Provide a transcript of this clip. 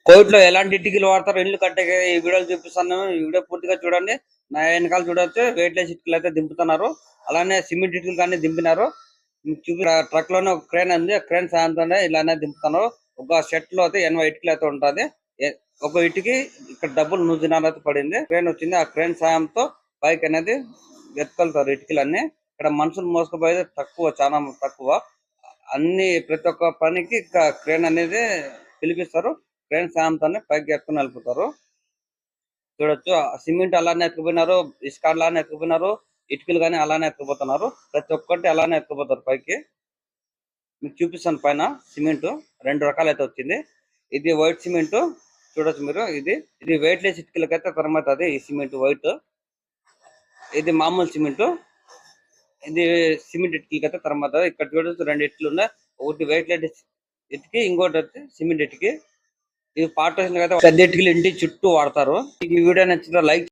Covid లో ఎలాంటి ఇటుకలు వాడతారు ఇల్లు కట్టే ఈ వీడియోలు చూపిస్తాను. ఈ వీడియో పూర్తిగా చూడండి. నా వెనకాల చూడొచ్చు వెయిట్లెస్ ఇటుకలు అయితే దింపుతున్నారు. అలానే సిమెంట్ ఇటుకలు కానీ దింపినారు. చూపి ట్రక్ లోనే ఒక క్రేన్ ఉంది. ఆ క్రేన్ సాయంతోనే ఇలానే దింపుతున్నారు. ఒక సెట్ లో అయితే 80 ఇటుకలు అయితే ఉంటది. ఒక ఇటుకి ఇక్కడ డబ్బులు 100 దినాలు అయితే పడింది. క్రేన్ వచ్చింది. ఆ క్రేన్ సాయంతో పైకి అనేది ఎత్తుకెళ్తారు ఇటుకలన్నీ. ఇక్కడ మనుషులు మోసుకుపోయేది తక్కువ, చాలా తక్కువ. ప్రతి ఒక్క పనికి క్రేన్ అనేది పిలిపిస్తారు. క్రేన్ సాయంతోనే పైకి ఎత్తుకుని వెళ్ళిపోతారు. చూడొచ్చు సిమెంట్ అలానే ఎత్తుకుపోయినారు, ఇసుక అలానే ఎత్తుకుపోయినారు, ఇటుకలు కానీ అలానే ఎత్తుకుపోతున్నారు. ప్రతి ఒక్కటి అలానే ఎత్తుకుపోతారు పైకి. మీకు చూపిస్తాను పైన సిమెంట్ 2 రకాలు అయితే వచ్చింది. ఇది వైట్ సిమెంట్ చూడొచ్చు మీరు. ఇది వెయిట్ లెస్ ఇటుకలకైతే తరమవుతుంది ఈ సిమెంట్ వైట్. ఇది మామూలు సిమెంట్. ఇది సిమెంట్ ఇటుకలకైతే తరమవుతుంది. ఇక్కడ చూడొచ్చు 2 ఇటుకలు ఉన్నాయి. ఒకటి వెయిట్ లెస్ ఇటుకి, ఇంకోటి వచ్చి సిమెంట్ ఇటుకి. ఇవి పార్టీషన్ అయితే పెద్ద ఇటుకలు ఇంటి చుట్టూ వాడతారు. ఈ వీడియో నచ్చితే లైక్